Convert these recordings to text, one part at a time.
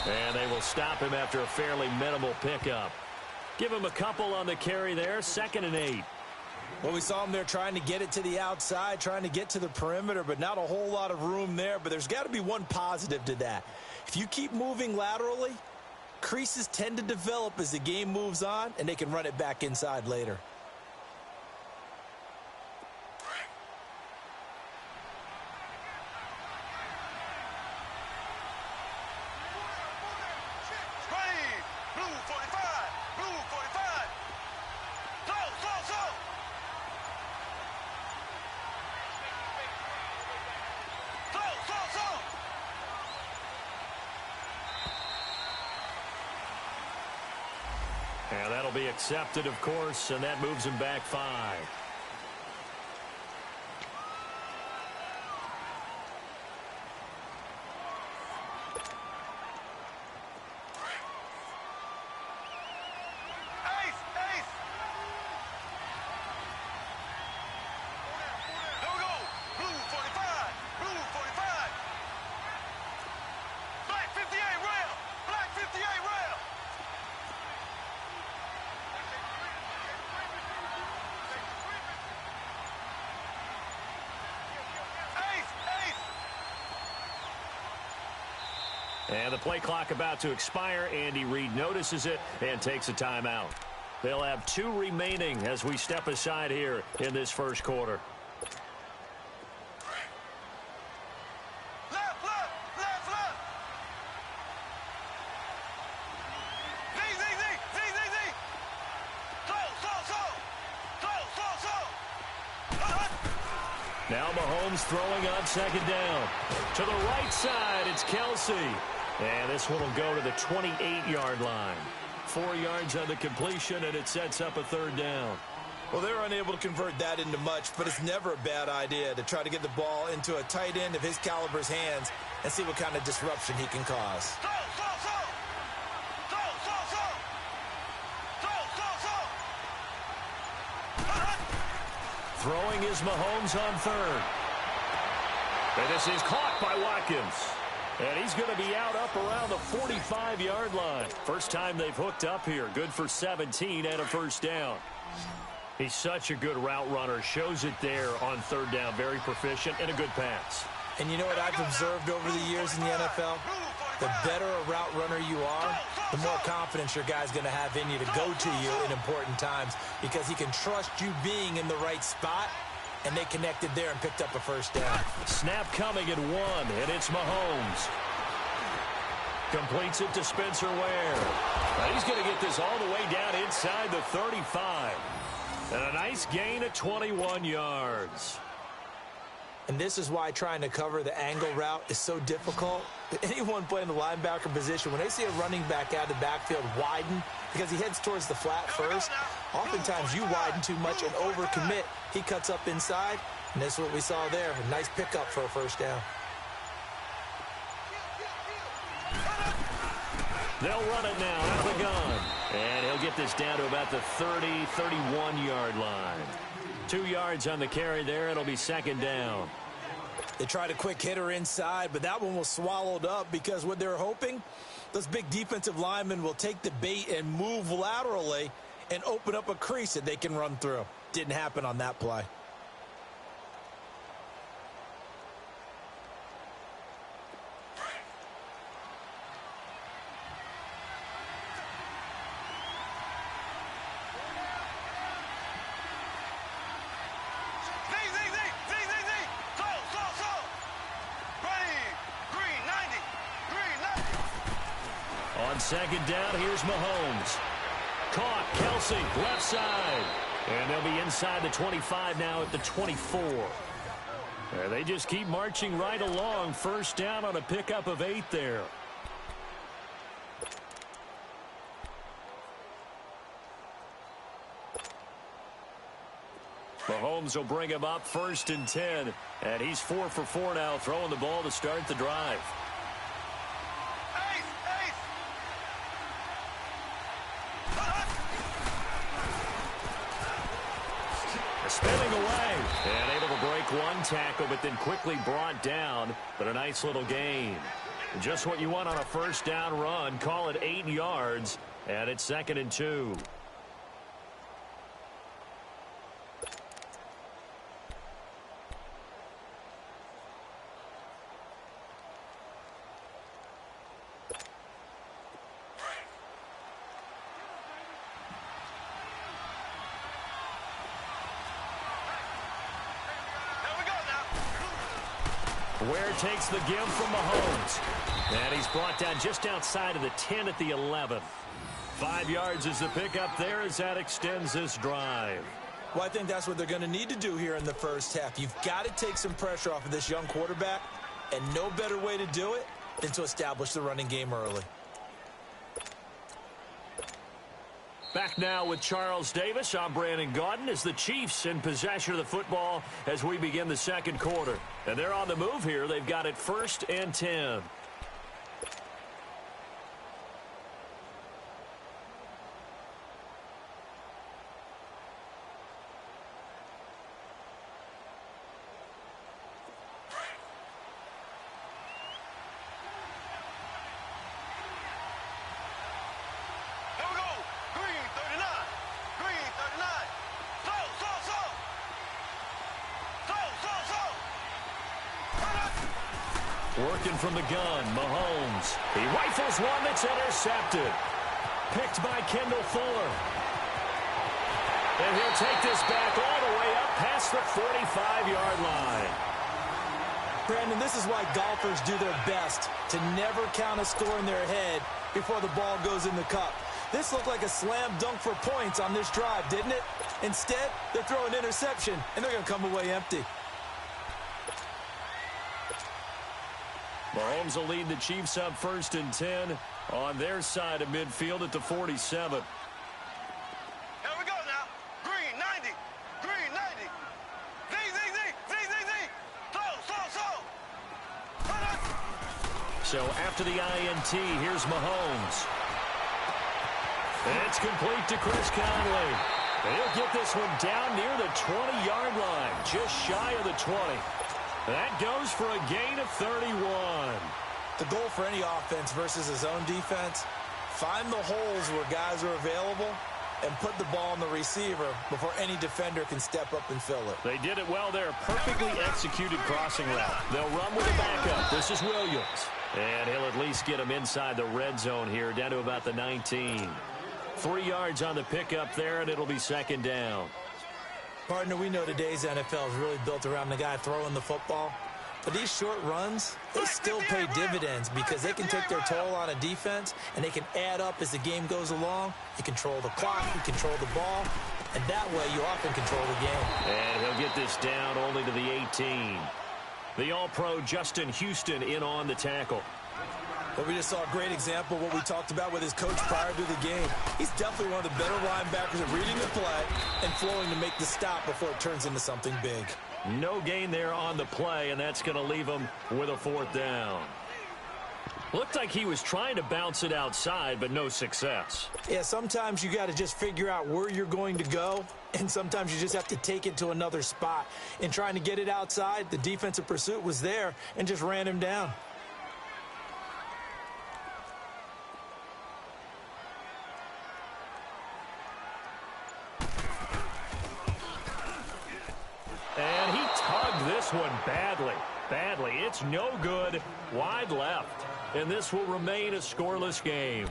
And they will stop him after a fairly minimal pickup. Give him a couple on the carry there, 2nd and 8. Well, we saw him there trying to get it to the outside, trying to get to the perimeter, but not a whole lot of room there. But there's got to be one positive to that. If you keep moving laterally, creases tend to develop as the game moves on, and they can run it back inside later. And that'll be accepted, of course, and that moves him back 5. And the play clock about to expire. Andy Reid notices it and takes a timeout. They'll have 2 remaining as we step aside here in this first quarter. Now Mahomes throwing on 2nd down. To the right side, it's Kelsey. And this one will go to the 28-yard line. 4 yards on the completion, and it sets up a 3rd down. Well, they're unable to convert that into much, but it's never a bad idea to try to get the ball into a tight end of his caliber's hands and see what kind of disruption he can cause. Throwing is Mahomes on 3rd. And this is caught by Watkins. And he's going to be out up around the 45-yard line. First time they've hooked up here. Good for 17 and a 1st down. He's such a good route runner. Shows it there on 3rd down. Very proficient and a good pass. And you know what I've observed over the years in the NFL? The better a route runner you are, the more confidence your guy's going to have in you to go to you in important times because he can trust you being in the right spot, and they connected there and picked up a 1st down. Snap coming at 1, and it's Mahomes. Completes it to Spencer Ware. Now he's going to get this all the way down inside the 35. And a nice gain of 21 yards. And this is why trying to cover the angle route is so difficult. Anyone playing the linebacker position, when they see a running back out of the backfield widen because he heads towards the flat first, oftentimes you widen too much and overcommit. He cuts up inside, and that's what we saw there. A nice pickup for a 1st down. They'll run it now out of the gun. And he'll get this down to about the 30, 31-yard line. 2 yards on the carry there. It'll be 2nd down. They tried a quick hitter inside, but that one was swallowed up because what they're hoping, those big defensive linemen will take the bait and move laterally and open up a crease that they can run through. Didn't happen on that play. On 2nd down, here's Mahomes. Caught, Kelsey, left side. And they'll be inside the 25 now at the 24. And they just keep marching right along. 1st down on a pickup of 8 there. Mahomes will bring him up 1st and 10. And he's 4 for 4 now, throwing the ball to start the drive. Spinning away and able to break one tackle, but then quickly brought down. But a nice little gain. Just what you want on a first down run. Call it 8 yards, and it's 2nd and 2. Ware takes the give from Mahomes. And he's brought down just outside of the 10 at the 11. 5 yards is the pickup there as that extends this drive. Well, I think that's what they're going to need to do here in the first half. You've got to take some pressure off of this young quarterback, and no better way to do it than to establish the running game early. Back now with Charles Davis. I'm Brandon Gaudin as the Chiefs in possession of the football as we begin the second quarter. And they're on the move here. They've got it 1st and 10. Working from the gun, Mahomes. He rifles one that's intercepted. Picked by Kendall Fuller. And he'll take this back all the way up past the 45-yard line. Brandon, this is why golfers do their best to never count a score in their head before the ball goes in the cup. This looked like a slam dunk for points on this drive, didn't it? Instead, they're throwing an interception, and they're going to come away empty. Mahomes will lead the Chiefs up 1st and 10 on their side of midfield at the 47. Here we go now. Green, 90. Green, 90. Z. So after the INT, here's Mahomes. And it's complete to Chris Conley. And he'll get this one down near the 20-yard line, just shy of the 20. That goes for a gain of 31. The goal for any offense versus his own defense, find the holes where guys are available and put the ball on the receiver before any defender can step up and fill it. They did it well there. Perfectly executed crossing route. They'll run with a backup. This is Williams. And he'll at least get him inside the red zone here, down to about the 19. 3 yards on the pickup there, and it'll be 2nd down. Partner, we know today's NFL is really built around the guy throwing the football. But these short runs, they still pay dividends because they can take their toll on a defense, and they can add up as the game goes along. You control the clock, you control the ball, and that way you often control the game. And he'll get this down only to the 18. The All-Pro Justin Houston in on the tackle. But we just saw a great example of what we talked about with his coach prior to the game. He's definitely one of the better linebackers at reading the play and flowing to make the stop before it turns into something big. No gain there on the play, and that's going to leave him with a 4th down. Looked like he was trying to bounce it outside, but no success. Yeah, sometimes you got to just figure out where you're going to go, and sometimes you just have to take it to another spot. In trying to get it outside, the defensive pursuit was there and just ran him down. And he tugged this one badly. It's no good. Wide left. And this will remain a scoreless game.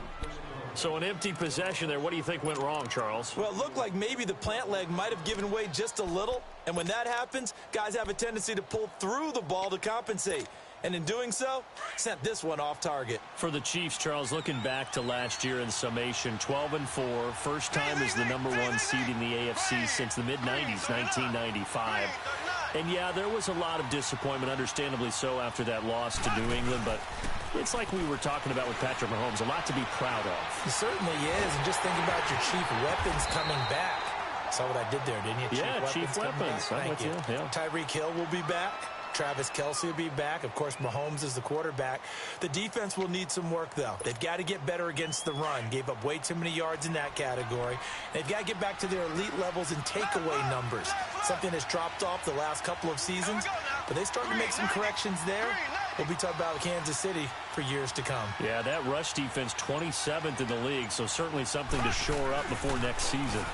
So an empty possession there. What do you think went wrong, Charles? Well, it looked like maybe the plant leg might have given way just a little. And when that happens, guys have a tendency to pull through the ball to compensate. And in doing so, sent this one off target. For the Chiefs, Charles, looking back to last year in summation, 12-4, first time as the #1 seed in the AFC since the mid-90s, 1995. And, yeah, there was a lot of disappointment, understandably so, after that loss to New England. But it's like we were talking about with Patrick Mahomes, a lot to be proud of. He certainly is. And just think about your chief weapons coming back. Saw what I did there, didn't you? Yeah, chief weapons. Thank you. Yeah. Tyreek Hill will be back. Travis Kelce will be back. Of course, Mahomes is the quarterback. The defense will need some work, though. They've got to get better against the run. Gave up way too many yards in that category. They've got to get back to their elite levels in takeaway numbers, something that's dropped off the last couple of seasons. But they started to make some corrections there. We'll be talking about Kansas City for years to come. Yeah, that rush defense 27th in the league, so certainly something to shore up before next season.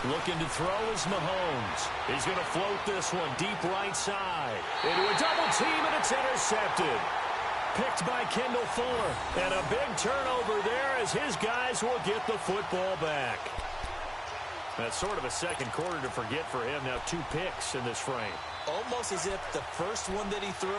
Looking to throw is Mahomes. He's going to float this one deep right side. Into a double team, and it's intercepted. Picked by Kendall Fuller. And a big turnover there as his guys will get the football back. That's sort of a second quarter to forget for him. Now 2 picks in this frame. Almost as if the first one that he threw,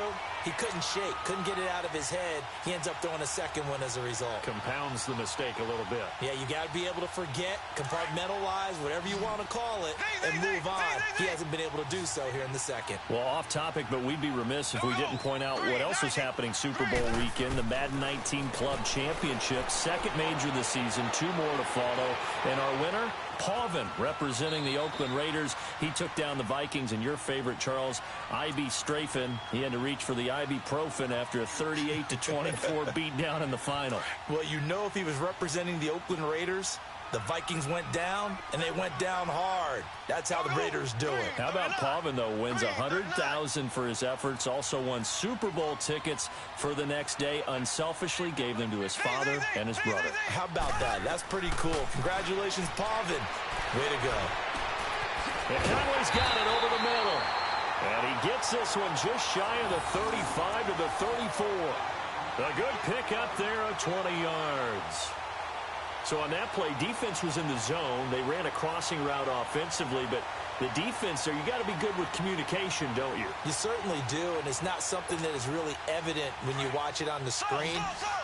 he couldn't shake, couldn't get it out of his head. He ends up throwing a second one as a result. Compounds the mistake a little bit. Yeah, you got to be able to forget, compartmentalize, whatever you want to call it, and move on. He hasn't been able to do so here in the second. Well, off topic, but we'd be remiss if we didn't point out what else was happening Super Bowl weekend. The Madden 19 Club Championship, second major this season, 2 more to follow. And our winner, Pavin, representing the Oakland Raiders. He took down the Vikings, and your favorite, Charles, IB Strafen. He had to reach for the ibuprofen after a 38-24 beatdown in the final. Well, you know, if he was representing the Oakland Raiders, the Vikings went down, and they went down hard. That's how the Raiders do it. How about Pavin, though, wins $100,000 for his efforts, also won Super Bowl tickets for the next day, unselfishly gave them to his father and his brother. How about that? That's pretty cool. Congratulations, Pavin. Way to go. And Conley's got it over the middle. And he gets this one just shy of the 35 to the 34. A good pick up there of 20 yards. So on that play, defense was in the zone. They ran a crossing route offensively, but the defense there, you got to be good with communication, don't you? You certainly do, and it's not something that is really evident when you watch it on the screen.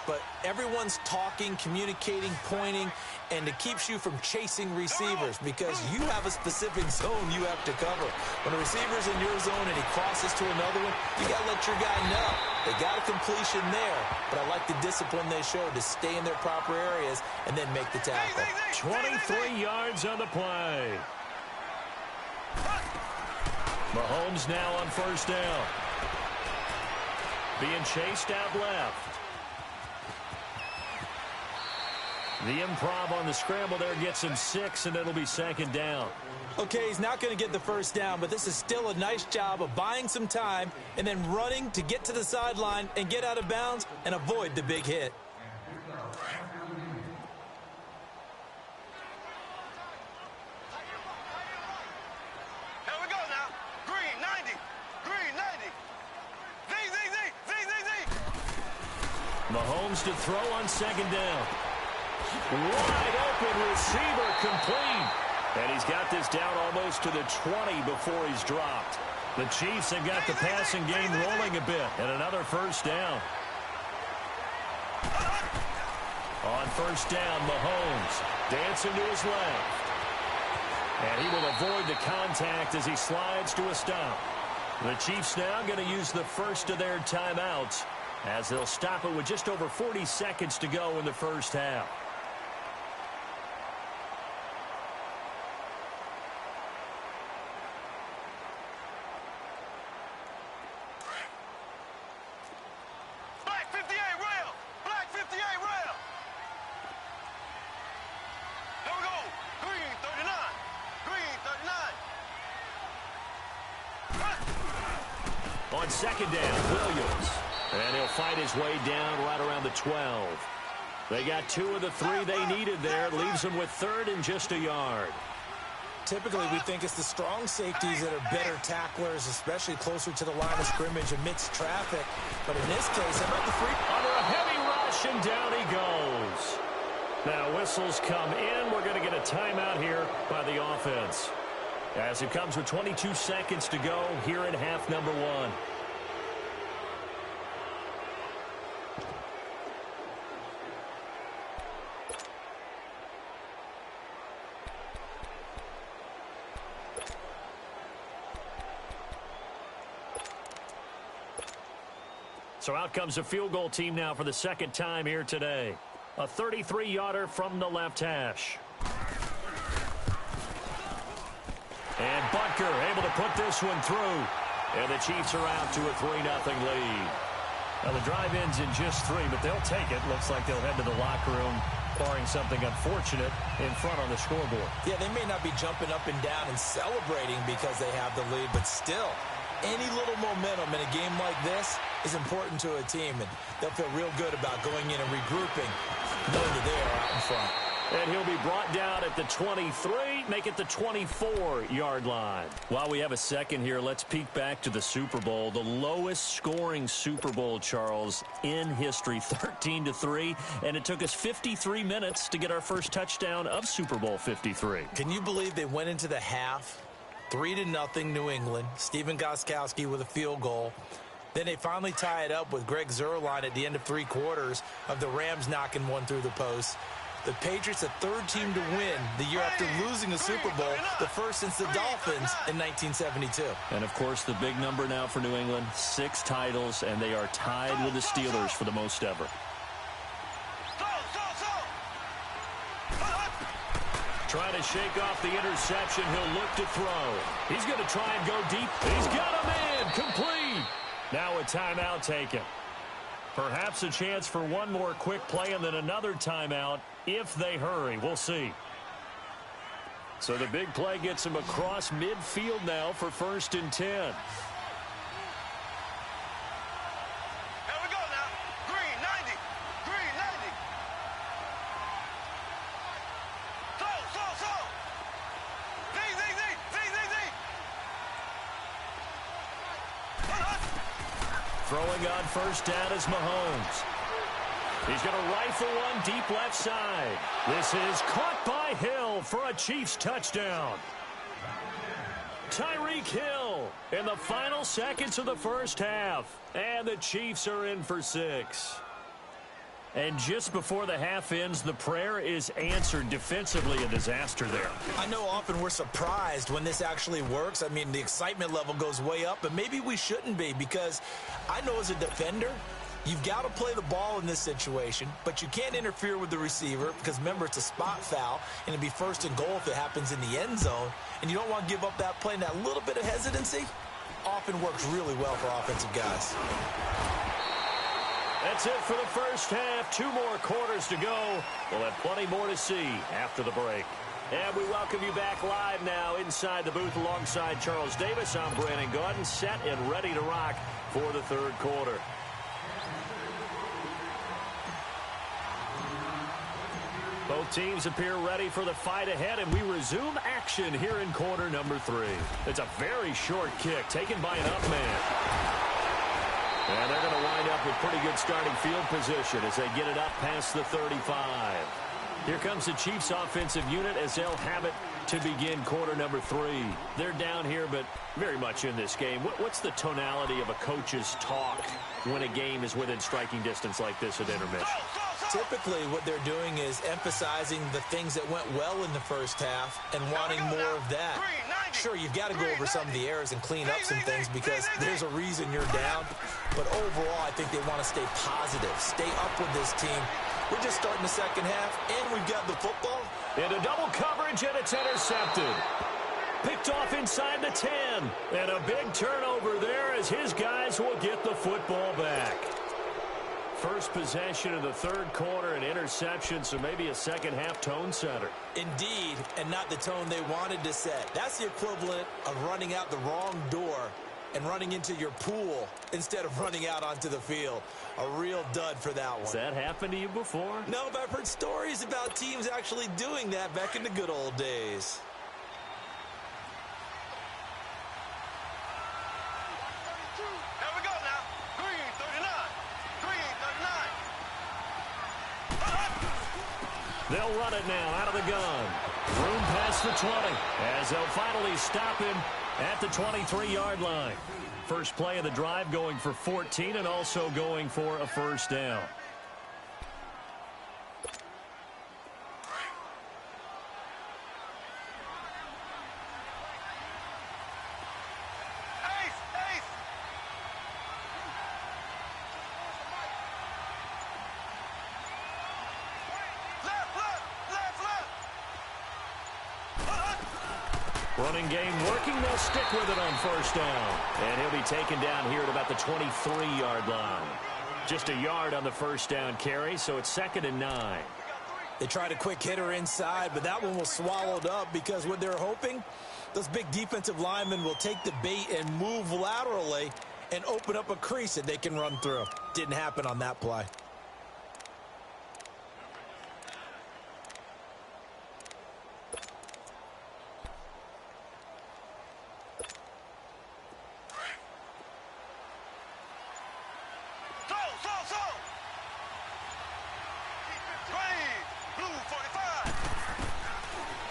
But everyone's talking, communicating, pointing, and it keeps you from chasing receivers because you have a specific zone you have to cover. When a receiver's in your zone and he crosses to another one, you got to let your guy know. They got a completion there, but I like the discipline they showed to stay in their proper areas and then make the tackle. 23 yards on the play. Mahomes now on first down. Being chased out left. The improv on the scramble there gets him 6, and it'll be second down. Okay, he's not going to get the first down, but this is still a nice job of buying some time and then running to get to the sideline and get out of bounds and avoid the big hit. Mahomes to throw on second down. Wide open receiver complete. And he's got this down almost to the 20 before he's dropped. The Chiefs have got the passing game rolling a bit. And another first down. On first down, Mahomes dancing to his left. And he will avoid the contact as he slides to a stop. The Chiefs now going to use the first of their timeouts, as they'll stop it with just over 40 seconds to go in the first half. Black 58 rail! Black 58 rail! Here we go! Green 39! Green 39! On second down, Williams. And he'll fight his way down right around the 12. They got 2 of the 3 they needed there. Leaves them with third and just a yard. Typically, we think it's the strong safeties that are better tacklers, especially closer to the line of scrimmage amidst traffic. But in this case, how about the free? Under a heavy rush, and down he goes. Now, whistles come in. We're going to get a timeout here by the offense, as it comes with 22 seconds to go here in half number 1. So out comes a field goal team now for the second time here today. A 33-yarder from the left hash. And Butker able to put this one through. And the Chiefs are out to a 3-0 lead. Now, the drive ends in just 3, but they'll take it. Looks like they'll head to the locker room, barring something unfortunate in front on the scoreboard. Yeah, they may not be jumping up and down and celebrating because they have the lead, but still, any little momentum in a game like this is important to a team, and they'll feel real good about going in and regrouping, knowing that they are out in front. And he'll be brought down at the 23, make it the 24-yard line. While we have a second here, let's peek back to the Super Bowl. The lowest scoring Super Bowl, Charles, in history, 13-3. And it took us 53 minutes to get our first touchdown of Super Bowl 53. Can you believe they went into the half, 3-0 New England, Stephen Gostkowski with a field goal. Then they finally tie it up with Greg Zuerlein at the end of 3 quarters of the Rams knocking one through the post. The Patriots, the third team to win the year after losing a Super Bowl, the first since the Dolphins in 1972. And, of course, the big number now for New England, 6 titles, and they are tied with the Steelers for the most ever. Trying to shake off the interception. He'll look to throw. He's going to try and go deep. He's got him in. Complete. Now a timeout taken. Perhaps a chance for one more quick play and then another timeout if they hurry. We'll see. So the big play gets him across midfield now for 1st and 10. Here we go now. Green, 90. Green, 90. So. Throwing on first down is Mahomes. He's going to rifle one deep left side. This is caught by Hill for a Chiefs touchdown. Tyreek Hill in the final seconds of the first half. And the Chiefs are in for 6. And just before the half ends, the prayer is answered. Defensively, a disaster there. I know often we're surprised when this actually works. I mean, the excitement level goes way up, but maybe we shouldn't be, because I know as a defender, you've got to play the ball in this situation, but you can't interfere with the receiver because, remember, it's a spot foul, and it'd be 1st and goal if it happens in the end zone, and you don't want to give up that play. And that little bit of hesitancy often works really well for offensive guys. That's it for the first half. 2 more quarters to go. We'll have plenty more to see after the break. And we welcome you back live now inside the booth alongside Charles Davis. I'm Brandon Gaudin, set and ready to rock for the 3rd quarter. Both teams appear ready for the fight ahead, and we resume action here in quarter number 3. It's a very short kick taken by an up man. And they're going to wind up with pretty good starting field position as they get it up past the 35. Here comes the Chiefs offensive unit as they'll have it to begin quarter number 3. They're down here, but very much in this game. What's the tonality of a coach's talk when a game is within striking distance like this at intermission? Typically, what they're doing is emphasizing the things that went well in the first half and wanting more of that. Sure, you've got to go over some of the errors and clean up some things because there's a reason you're down. But overall, I think they want to stay positive, stay up with this team. We're just starting the second half, and we've got the football. Into double coverage, and it's intercepted. Picked off inside the 10. And a big turnover there as his guys will get the football back. First possession of the 3rd quarter, an interception, so maybe a second half tone setter. Indeed, and not the tone they wanted to set. That's the equivalent of running out the wrong door and running into your pool instead of running out onto the field. A real dud for that one. Has that happened to you before? No, but I've heard stories about teams actually doing that back in the good old days. Here we go now. Green, 39. Green, 39. They'll run it now out of the gun. Room past the 20 as they'll finally stop him at the 23-yard line. First play of the drive going for 14 and also going for a first down. Running game working. They'll stick with it on first down. And he'll be taken down here at about the 23-yard line. Just a yard on the first down carry, so it's 2nd and 9. They tried a quick hitter inside, but that one was swallowed up because what they're hoping, those big defensive linemen will take the bait and move laterally and open up a crease that they can run through. Didn't happen on that play.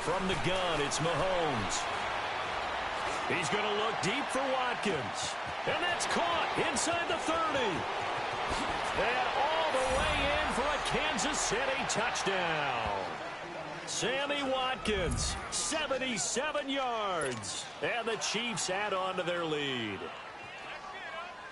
From the gun, it's Mahomes. He's going to look deep for Watkins. And that's caught inside the 30. And all the way in for a Kansas City touchdown. Sammy Watkins, 77 yards. And the Chiefs add on to their lead.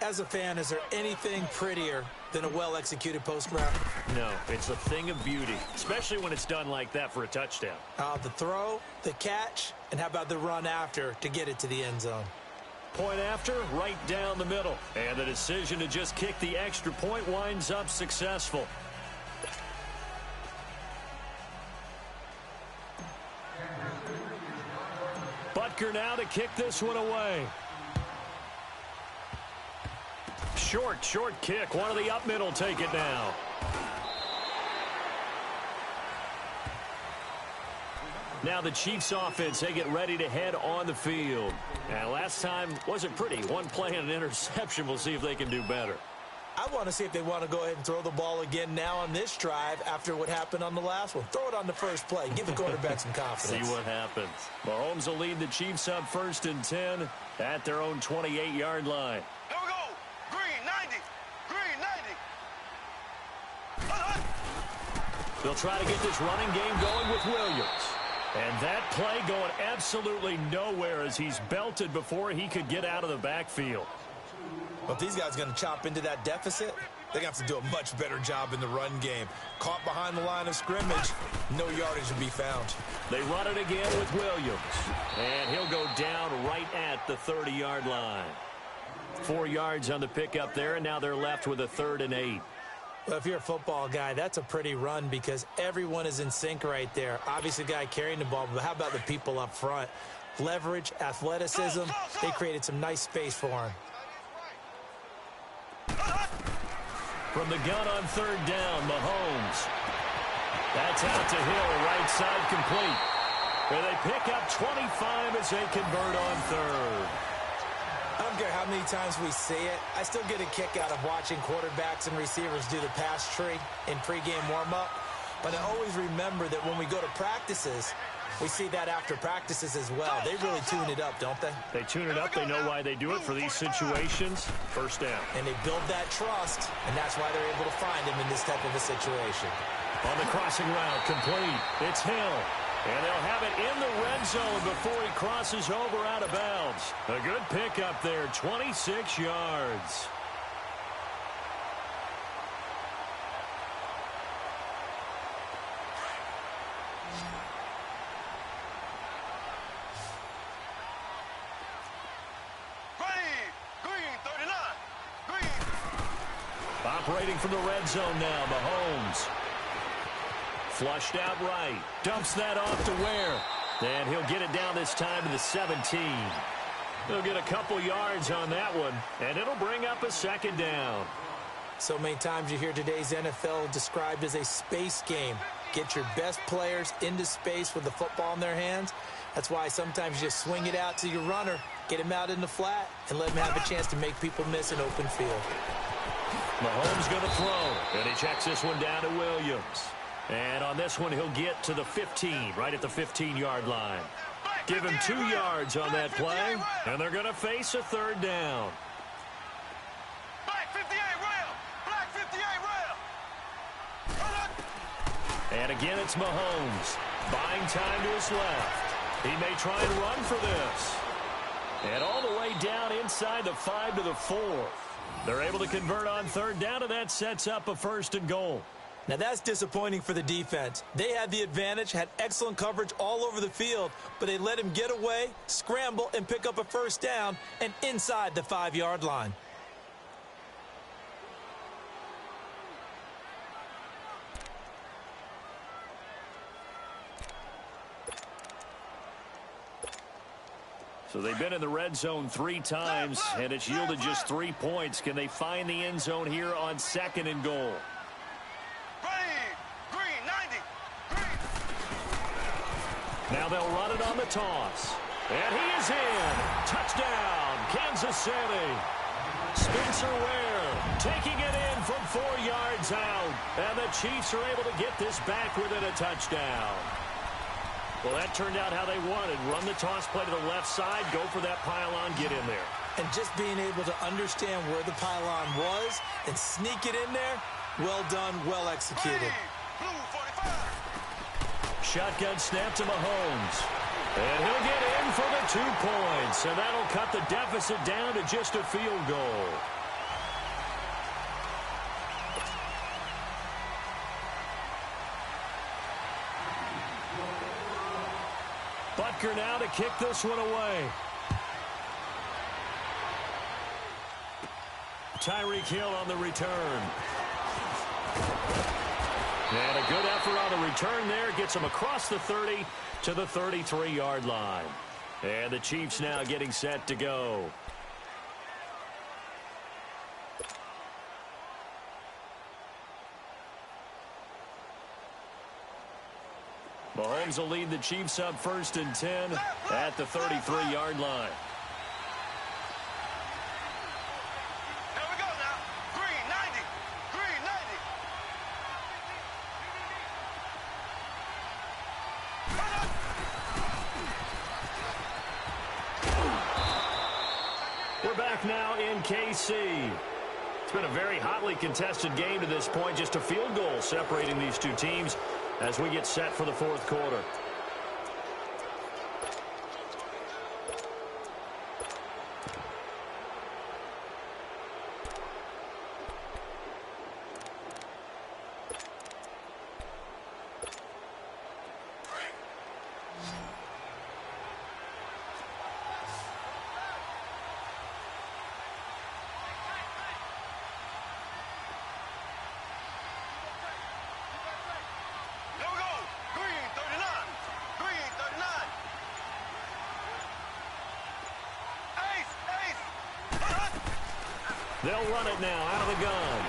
As a fan, is there anything prettier than a well-executed post route? No, it's a thing of beauty, especially when it's done like that for a touchdown. The throw, the catch, and how about the run after to get it to the end zone? Point after, right down the middle. And the decision to just kick the extra point winds up successful. Butker now to kick this one away. Short kick. One of the up middle take it now. Now the Chiefs offense, they get ready to head on the field. And last time wasn't pretty. One play and an interception. We'll see if they can do better. I want to see if they want to go ahead and throw the ball again now on this drive after what happened on the last one. Throw it on the first play. Give the quarterback some confidence. See what happens. Mahomes will lead the Chiefs up 1st and 10 at their own 28-yard line. Here we go. Green, 90. Green, 90. They'll try to get this running game going with Williams. And that play going absolutely nowhere as he's belted before he could get out of the backfield. Well, if these guys are going to chop into that deficit, they're going to have to do a much better job in the run game. Caught behind the line of scrimmage, no yardage to be found. They run it again with Williams. And he'll go down right at the 30-yard line. 4 yards on the pickup there, and now they're left with a 3rd and 8. Well, if you're a football guy, that's a pretty run because everyone is in sync right there. Obviously, the guy carrying the ball, but how about the people up front? Leverage, athleticism, they created some nice space for him. From the gun on 3rd down, Mahomes. That's out to Hill, right side complete. Where they pick up 25 as they convert on 3rd. I don't care how many times we see it. I still get a kick out of watching quarterbacks and receivers do the pass tree in pregame warm-up. But I always remember that when we go to practices, we see that after practices as well. They really tune it up, don't they? They tune it up. They know why they do it for these situations. 1st down. And they build that trust, and that's why they're able to find him in this type of a situation. On the crossing route, complete. It's Hill. And they'll have it in the red zone before he crosses over out of bounds. A good pickup there, 26 yards. Green, 39. Green. Operating from the red zone now, Mahomes. Flushed out right. Dumps that off to Ware. And he'll get it down this time to the 17. He'll get a couple yards on that one, and it'll bring up a 2nd down. So many times you hear today's NFL described as a space game. Get your best players into space with the football in their hands. That's why sometimes you just swing it out to your runner, get him out in the flat, and let him have a chance to make people miss an open field. Mahomes going to throw, and he checks this one down to Williams. And on this one, he'll get to the 15, right at the 15-yard line. Give him 2 yards on that play, and they're going to face a 3rd down. Black 58 rail. Black 58 rail. And again, it's Mahomes. Buying time to his left. He may try and run for this. And all the way down inside the 5 to the 4. They're able to convert on 3rd down, and that sets up a 1st and goal. Now that's disappointing for the defense. They had the advantage, had excellent coverage all over the field, but they let him get away, scramble, and pick up a first down and inside the 5-yard line. So they've been in the red zone 3 times, and it's yielded just 3 points. Can they find the end zone here on 2nd and goal? Green, 90. Green. Now they'll run it on the toss. And he is in. Touchdown, Kansas City. Spencer Ware taking it in from 4 yards out. And the Chiefs are able to get this back within a touchdown. Well, that turned out how they wanted. Run the toss play to the left side, go for that pylon, get in there. And just being able to understand where the pylon was and sneak it in there, well done, well executed. Blue 45. Shotgun snap to Mahomes. And he'll get in for the 2 points. And that'll cut the deficit down to just a field goal. Butker now to kick this one away. Tyreek Hill on the return. And a good effort on the return there. Gets him across the 30 to the 33-yard line. And the Chiefs now getting set to go. Mahomes will lead the Chiefs up 1st and 10 at the 33-yard line. Here we go now. Green, 90. Green, 90. We're back now in KC. It's been a very hotly contested game to this point. Just a field goal separating these 2 teams as we get set for the 4th quarter. Here we go. Green, 39. Green, 39. Ace. They'll run it now out of the gun.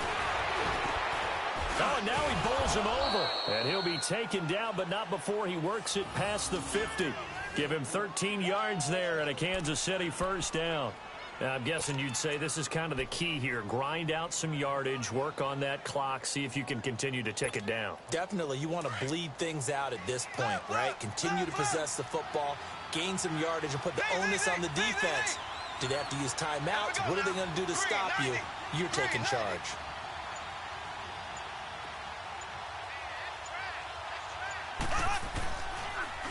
Oh, and now he bowls him over. And he'll be taken down, but not before he works it past the 50. Give him 13 yards there and a Kansas City first down. Now, I'm guessing you'd say this is kind of the key here. Grind out some yardage, work on that clock, see if you can continue to tick it down. Definitely, you want to bleed things out at this point, right? Continue to possess the football, gain some yardage, and put the onus on the defense. Do they have to use timeouts? What are they going to do to stop you? You're taking charge.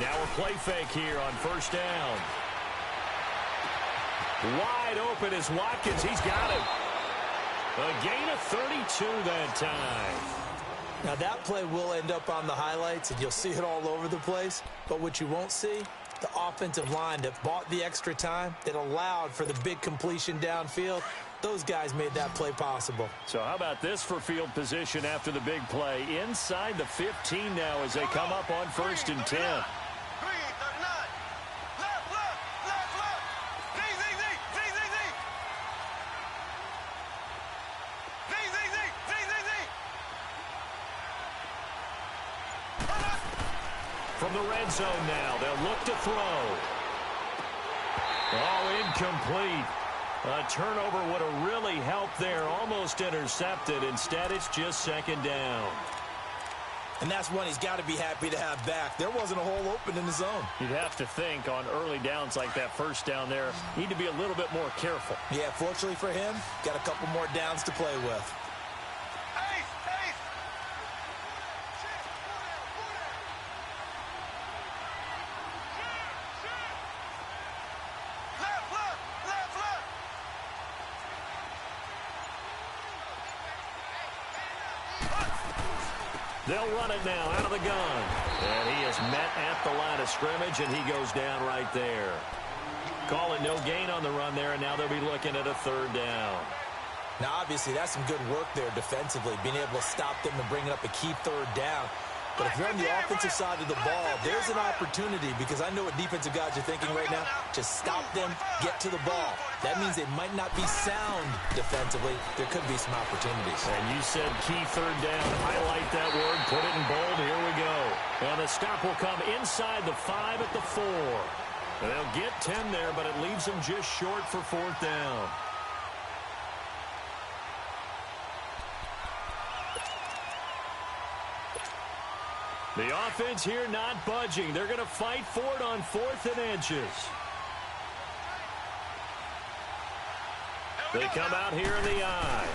Now a play fake here on first down. Wide open is Watkins. He's got him. A gain of 32 that time. Now that play will end up on the highlights, and you'll see it all over the place. But what you won't see, the offensive line that bought the extra time, that allowed for the big completion downfield, those guys made that play possible. So how about this for field position after the big play? Inside the 15 now as they come up on 1st and 10. Green, 39. Left. Z. From the red zone now, they'll look to throw. Oh, incomplete. A turnover would have really helped there. Almost intercepted. Instead, it's just 2nd down. And that's one he's got to be happy to have back. There wasn't a hole open in the zone. You'd have to think on early downs like that first down there, need to be a little bit more careful. Yeah, fortunately for him, got a couple more downs to play with. They'll run it now out of the gun. And he is met at the line of scrimmage, and he goes down right there. Call it no gain on the run there, and now they'll be looking at a third down. Now, obviously, that's some good work there defensively, being able to stop them and bringing up a key third down. But if you're on the offensive side of the ball, there's an opportunity, because I know what defensive guys are thinking right now. Just stop them, get to the ball. That means they might not be sound defensively. There could be some opportunities. And you said key third down. Highlight that word. Put it in bold. Here we go. And the stop will come inside the 5 at the 4. And they'll get 10 there, but it leaves them just short for fourth down. The offense here not budging. They're going to fight for it on 4th and inches. They come out here in the eye.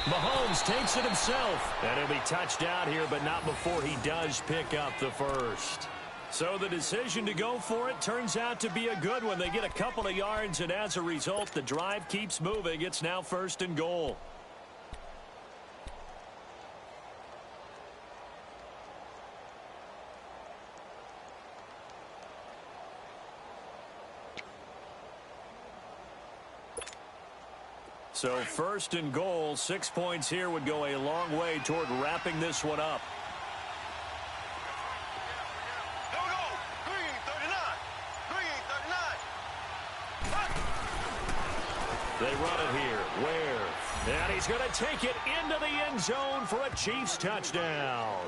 Mahomes takes it himself. And he'll be touched out here, but not before he does pick up the first. So the decision to go for it turns out to be a good one. They get a couple of yards, and as a result, the drive keeps moving. It's now 1st and goal. So 1st and goal, 6 points here would go a long way toward wrapping this one up. Here we go. Green 39. Green 39. They run it here. Ware. And he's going to take it into the end zone for a Chiefs touchdown.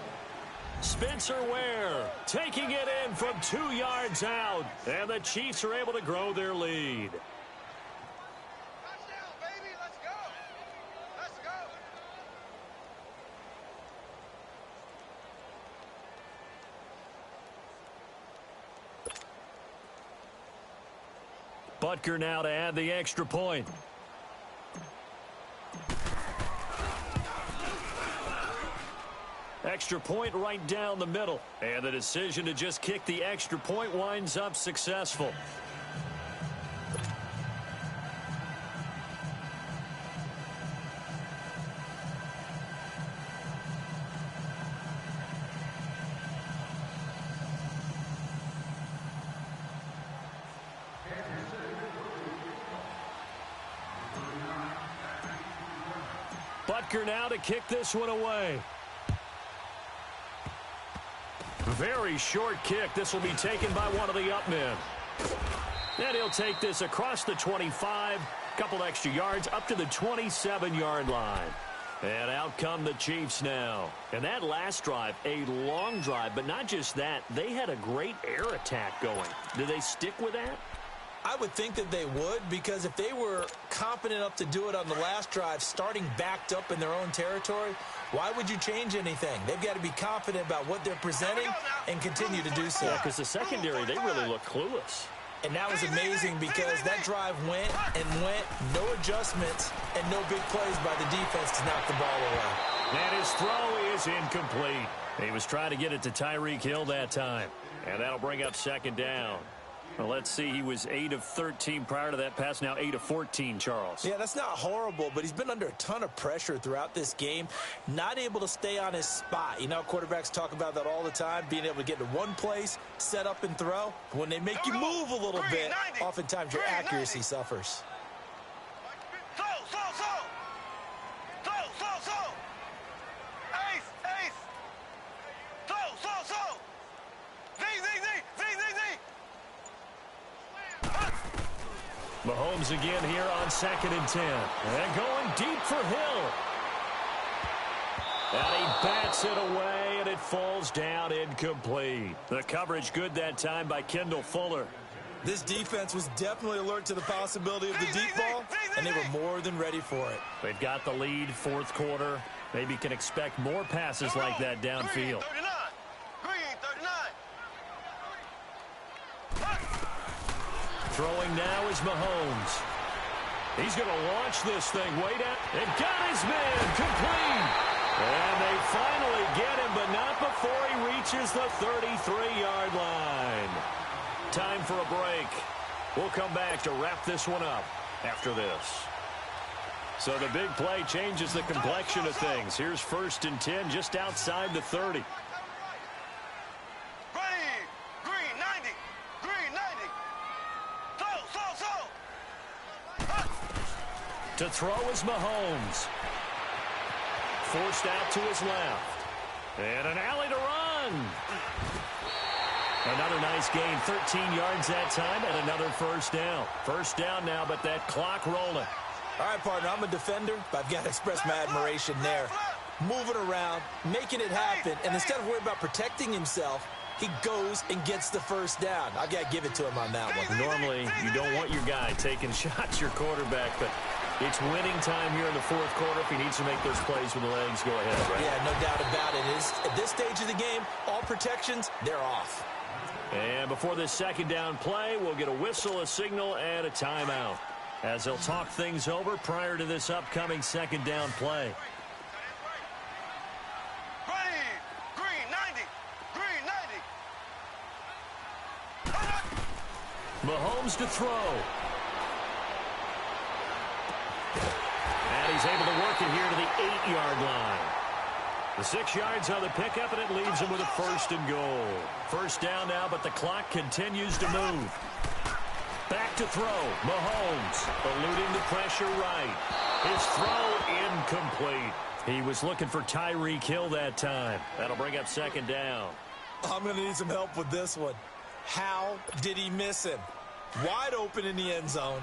Spencer Ware taking it in from 2 yards out. And the Chiefs are able to grow their lead. Butker now to add the extra point. Extra point right down the middle. And the decision to just kick the extra point winds up successful. Butker now to kick this one away. Very short kick. This will be taken by one of the up men. And he'll take this across the 25. Couple extra yards up to the 27-yard line. And out come the Chiefs now. And that last drive, a long drive, but not just that. They had a great air attack going. Do they stick with that? I would think that they would, because if they were confident enough to do it on the last drive, starting backed up in their own territory, why would you change anything? They've got to be confident about what they're presenting and continue to do so. Yeah, because the secondary, they really look clueless. And that was amazing, because that drive went and went, no adjustments, and no big plays by the defense to knock the ball away. And his throw is incomplete. He was trying to get it to Tyreek Hill that time. And that'll bring up 2nd down. Well, let's see. He was 8 of 13 prior to that pass. Now 8 of 14, Charles. Yeah, that's not horrible, but he's been under a ton of pressure throughout this game. Not able to stay on his spot. You know, quarterbacks talk about that all the time, being able to get to one place, set up and throw. When they make you move a little bit, oftentimes your accuracy suffers. Mahomes again here on 2nd and 10. And going deep for Hill. And he bats it away, and it falls down incomplete. The coverage good that time by Kendall Fuller. This defense was definitely alert to the possibility of the deep ball, and they were more than ready for it. They've got the lead, 4th quarter. Maybe can expect more passes like that downfield. Throwing now is Mahomes. He's going to launch this thing way down. And got his man complete. And they finally get him, but not before he reaches the 33-yard line. Time for a break. We'll come back to wrap this one up after this. So the big play changes the complexion of things. Here's 1st and 10 just outside the 30. Green 90. Green 90. Slow. To throw is Mahomes. Forced out to his left. And an alley to run. Another nice gain, 13 yards that time, and another first down. First down now, but that clock rolling. All right, partner, I'm a defender, but I've got to express my admiration there. Moving around, making it happen, and instead of worrying about protecting himself, he goes and gets the first down. I got to give it to him on that one. Normally, you don't want your guy taking shots, your quarterback, but it's winning time here in the 4th quarter. If he needs to make those plays with the legs, go ahead, right? Yeah, no doubt about it. At this stage of the game, all protections, they're off. And before this 2nd down play, we'll get a whistle, a signal, and a timeout, as they'll talk things over prior to this upcoming 2nd down play. Green 90. Green 90. Mahomes to throw. And he's able to work it here to the 8-yard line. The 6 yards on the pickup, and it leaves him with a 1st and goal. First down now, but the clock continues to move. Back to throw. Mahomes eluding the pressure right. His throw incomplete. He was looking for Tyreek Hill that time. That'll bring up 2nd down. I'm going to need some help with this one. How did he miss him? Wide open in the end zone.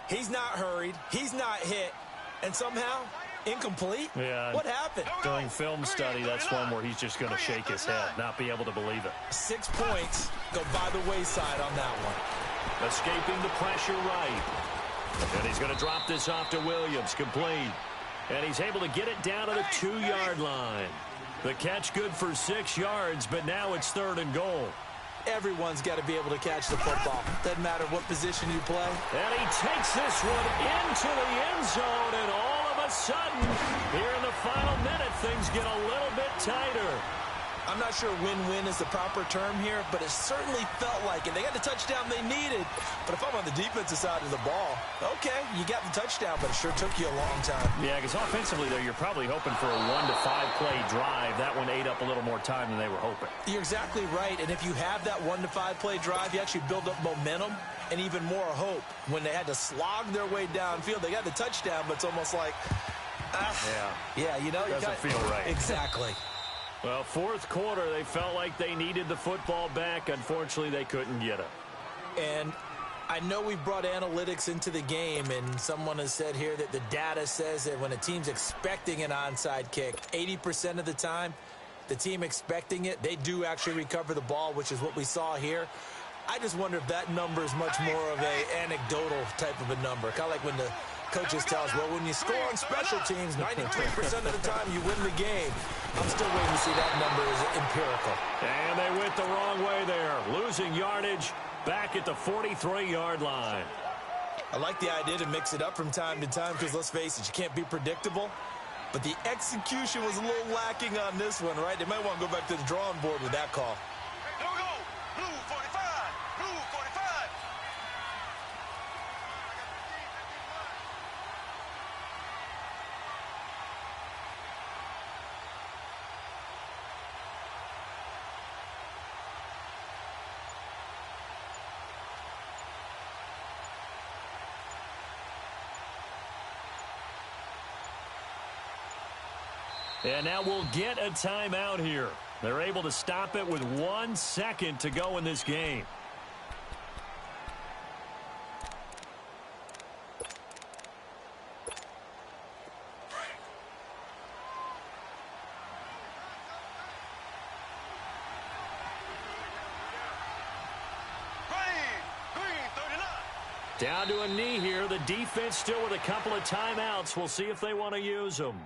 He's not hurried. He's not hit. And somehow, incomplete? Yeah. What happened? During film study, that's one where he's just going to shake his head, not be able to believe it. 6 points go by the wayside on that one. Escaping the pressure right. And he's going to drop this off to Williams, complete. And he's able to get it down to the 2-yard line. The catch good for 6 yards, but now it's 3rd and goal. Everyone's got to be able to catch the football. Doesn't matter what position you play. And he takes this one into the end zone, and all of a sudden, here in the final minute, things get a little bit tighter. I'm not sure win-win is the proper term here, but it certainly felt like it. They got the touchdown they needed. But if I'm on the defensive side of the ball, okay, you got the touchdown, but it sure took you a long time. Yeah, because offensively there, you're probably hoping for a 1 to 5 play drive. That one ate up a little more time than they were hoping. You're exactly right. And if you have that 1 to 5 play drive, you actually build up momentum and even more hope. When they had to slog their way downfield, they got the touchdown, but it's almost like, yeah, you know, doesn't feel right. Exactly. Well, 4th quarter, they felt like they needed the football back. Unfortunately, they couldn't get it. And I know we've brought analytics into the game, and someone has said here that the data says that when a team's expecting an onside kick, 80% of the time, the team expecting it, they do actually recover the ball, which is what we saw here. I just wonder if that number is much more of a anecdotal type of a number. Kind of like when the coaches tell us, well, when you score on special teams, 93% of the time you win the game. I'm still waiting to see that number is empirical. And they went the wrong way there, losing yardage back at the 43-yard line. I like the idea to mix it up from time to time because, let's face it, you can't be predictable. But the execution was a little lacking on this one, right? They might want to go back to the drawing board with that call. Here we go. Blue 45. Blue 45. And now we'll get a timeout here. They're able to stop it with 1 second to go in this game. Green 39. Down to a knee here. The defense still with a couple of timeouts. We'll see if they want to use them.